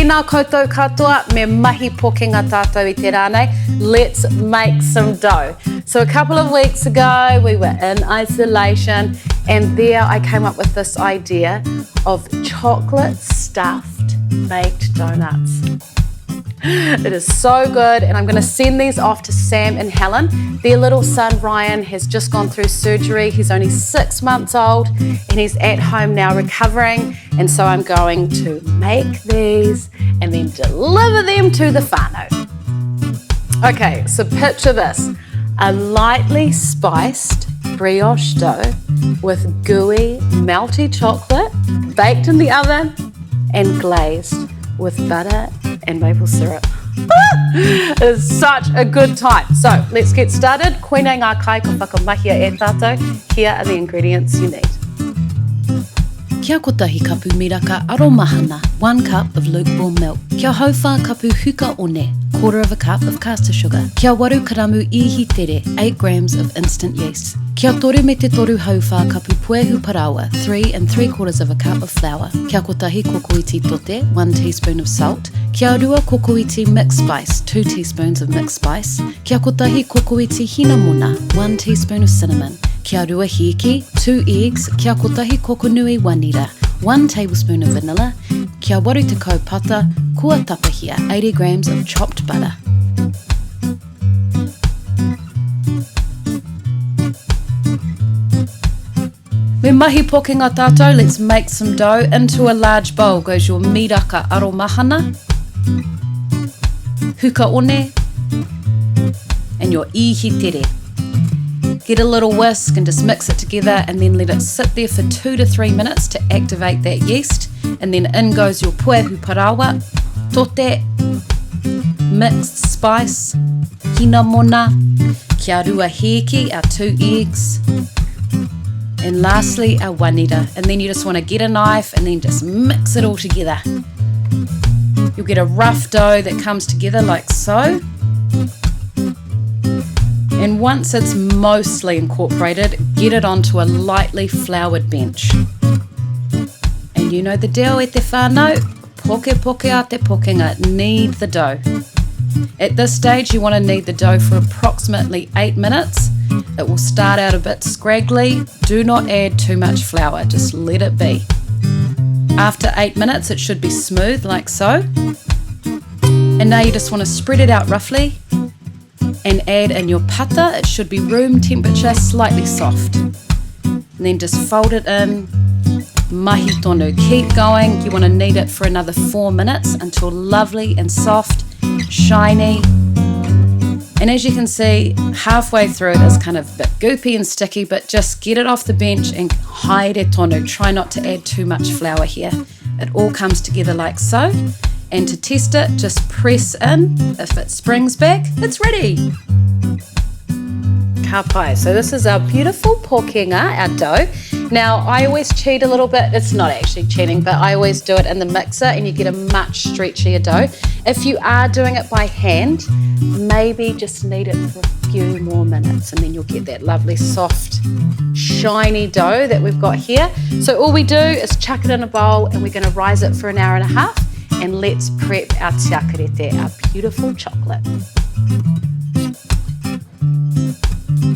Tēnā koutou katoa, me mahi pokenga tātou I te rānei. Let's make some dough. So a couple of weeks ago, we were in isolation, and there I came up with this idea of chocolate stuffed baked donuts. It is so good, and I'm going to send these off to Sam and Helen. Their little son Ryan has just gone through surgery. He's only 6 months old and he's at home now recovering, and so I'm going to make these and then deliver them to the whānau. Okay, so picture this. A lightly spiced brioche dough with gooey, melty chocolate baked in the oven and glazed with butter and maple syrup. It is such a good time. So let's get started. Koinei ngā kai ko whakamahia e tātou. Here are the ingredients you need. Kia kotahi kapu miraka aromahana, 1 cup of lukewarm milk. Kia hauwha kapu huka one, 1/4 cup of caster sugar. Kia waru karamu ihi tere, 8 grams of instant yeast. Kia toru me te toru hauwha kapu puehu parawa, 3 3/4 cup of flour. Kia kotahi kokoiti tote, 1 teaspoon of salt. Kia rua kokoiti mixed spice, 2 teaspoons of mixed spice. Kia kotahi kokoiti hinamona, 1 teaspoon of cinnamon. Kia rua hiki, 2 eggs. Kia kotahi kokonui wanira, 1 tablespoon of vanilla. Kia waru te kaupata, kua tapahia, 80 grams of chopped butter. Me mahi pokenga tātou, let's make some dough. Into a large bowl goes your miraka aromahana, huka one, and your ihi tere. Get a little whisk and just mix it together, and then let it sit there for 2 to 3 minutes to activate that yeast. And then in goes your puehu parawa, tote, mixed spice, hinamona, kia rua heki, our 2 eggs, and lastly our wanira. And then you just want to get a knife and then just mix it all together. You'll get a rough dough that comes together like so. And once it's mostly incorporated, get it onto a lightly floured bench. And you know the deal e te whānau, poke a te pokenga, knead the dough. At this stage you want to knead the dough for approximately 8 minutes. It will start out a bit scraggly. Do not add too much flour, just let it be. After 8 minutes it should be smooth like so. And now you just want to spread it out roughly and add in your pata. It should be room temperature, slightly soft. And then just fold it in, mahi tonu. Keep going. You want to knead it for another 4 minutes until lovely and soft, shiny. And as you can see, halfway through it is kind of a bit goopy and sticky, but just get it off the bench and haere tonu. Try not to add too much flour here. It all comes together like so. And to test it, just press in. If it springs back, it's ready. Ka pai. So this is our beautiful pokenga, our dough. Now I always cheat a little bit. It's not actually cheating, but I always do it in the mixer and you get a much stretchier dough. If you are doing it by hand, maybe just knead it for a few more minutes and then you'll get that lovely soft, shiny dough that we've got here. So all we do is chuck it in a bowl and we're going to rise it for 1.5 hours. And let's prep our tiakarete, our beautiful chocolate.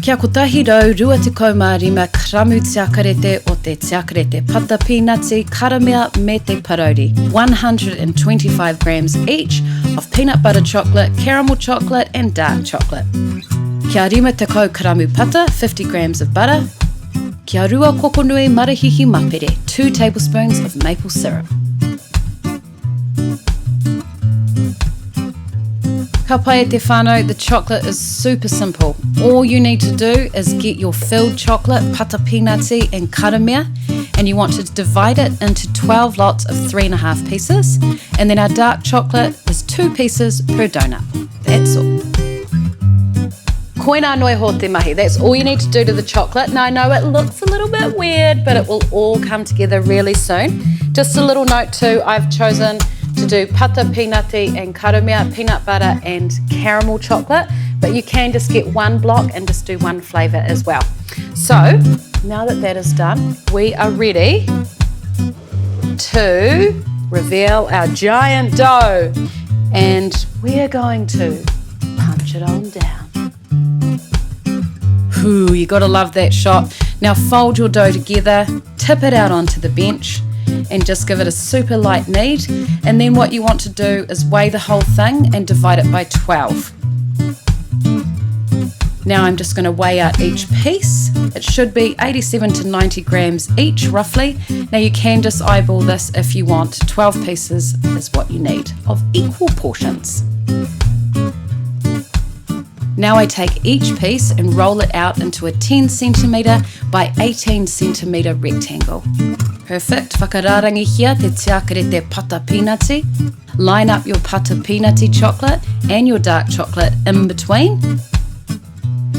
Kia kotahi rau, rua te kaumārima, karamu tiakarete o te tiakarete, pata peanutsy, karamea me te parauri. 125 grams each of peanut butter chocolate, caramel chocolate and dark chocolate. Kia rima te kau karamu pata, 50 grams of butter. Kia rua kokonui marahihi mapere, 2 tablespoons of maple syrup. Ka pai e te whānau, the chocolate is super simple. All you need to do is get your filled chocolate, pata peanutsy and karamea, and you want to divide it into 12 lots of 3.5 pieces, and then our dark chocolate is 2 pieces per donut. That's all. Koina noi ho te mahi. That's all you need to do to the chocolate. Now I know it looks a little bit weird, but it will all come together really soon. Just a little note too, I've chosen to do pata peanuty and karamea, peanut butter and caramel chocolate, but you can just get 1 block and just do 1 flavour as well. So now that that is done, we are ready to reveal our giant dough. And we're going to punch it on down. Ooh, you gotta love that shot. Now fold your dough together, tip it out onto the bench, and just give it a super light knead. And then what you want to do is weigh the whole thing and divide it by 12. Now I'm just going to weigh out each piece. It should be 87 to 90 grams each, roughly. Now you can just eyeball this if you want. 12 pieces is what you need of equal portions. Now I take each piece and roll it out into a 10 centimetre by 18 centimetre rectangle. Perfect. Whakararangi hia te tiakarete pata peanuty. Line up your pata peanuty chocolate and your dark chocolate in between.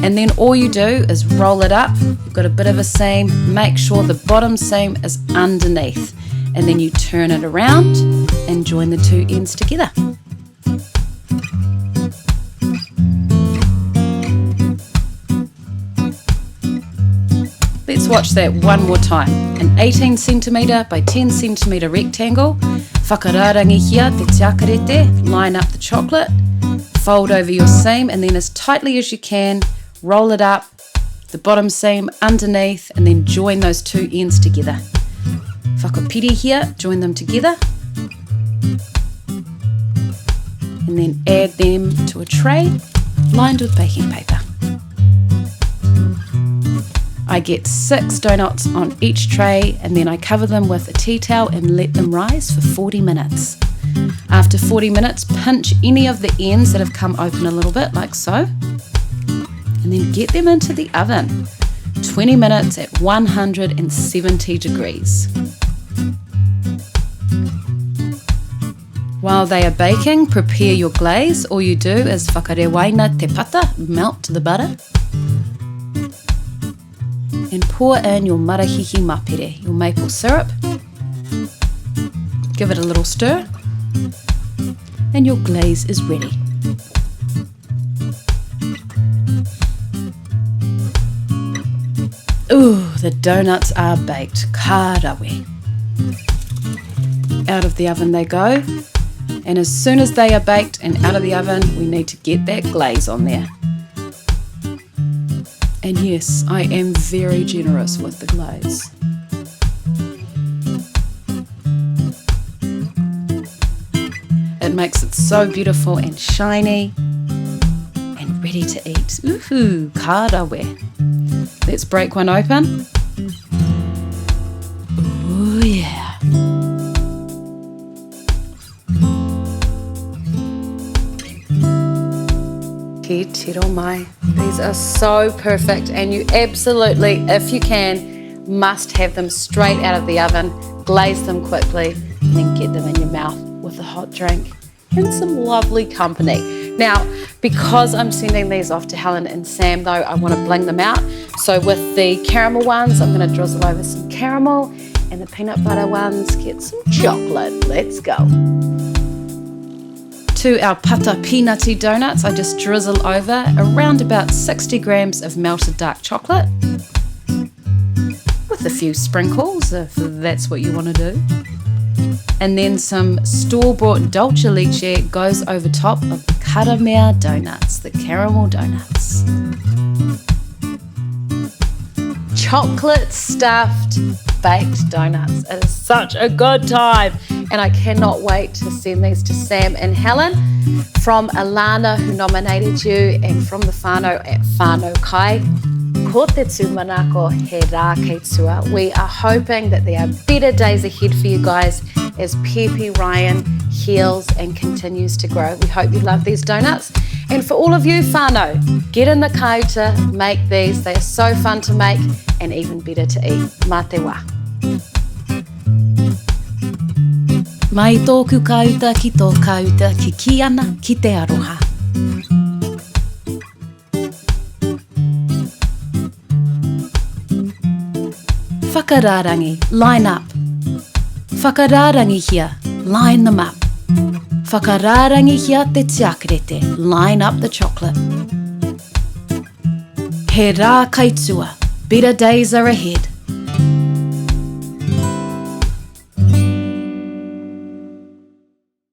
And then all you do is roll it up. You've got a bit of a seam. Make sure the bottom seam is underneath. And then you turn it around and join the two ends together. Let's watch that one more time. An 18 centimetre by 10 centimetre rectangle. Whakararangi hia te tiakarete. Line up the chocolate. Fold over your seam and then as tightly as you can, roll it up, the bottom seam underneath, and then join those two ends together. Whakapiri here, join them together. And then add them to a tray lined with baking paper. I get 6 donuts on each tray and then I cover them with a tea towel and let them rise for 40 minutes. After 40 minutes, pinch any of the ends that have come open a little bit, like so. And then get them into the oven. 20 minutes at 170 degrees. While they are baking, prepare your glaze. All you do is whakarewaina te pata, melt the butter. And pour in your marahihi mapere, your maple syrup. Give it a little stir. And your glaze is ready. Ooh, the donuts are baked. Kārawe. Out of the oven they go. And as soon as they are baked and out of the oven, we need to get that glaze on there. And yes, I am very generous with the glaze. It makes it so beautiful and shiny and ready to eat. Ooh, kārawe. Let's break one open. Ooh, yeah. Ki tiro mai. These are so perfect and you absolutely, if you can, must have them straight out of the oven, glaze them quickly, and then get them in your mouth with a hot drink and some lovely company. Now, because I'm sending these off to Helen and Sam though, I want to bling them out. So with the caramel ones, I'm going to drizzle over some caramel, and the peanut butter ones, get some chocolate. Let's go. To our pata peanutty donuts, I just drizzle over around about 60 grams of melted dark chocolate with a few sprinkles if that's what you want to do. And then some store-bought dolce leche goes over top of the karamea donuts, the caramel donuts. Chocolate stuffed baked donuts. It is such a good time. And I cannot wait to send these to Sam and Helen from Alana, who nominated you, and from the whānau at Whānau Kai. Ko te tūmanako he rā kei tua. We are hoping that there are better days ahead for you guys as Pepe Ryan heals and continues to grow. We hope you love these donuts. And for all of you whānau, get in the kauta, make these. They are so fun to make and even better to eat. Mā te wā. Mai tōku kauta ki tō kauta ki ki ana ki te aroha. Whakararangi, line up. Whakararangi hia, line them up. Whakararangi hia te tiakarete, line up the chocolate. He rā kaitua, better days are ahead.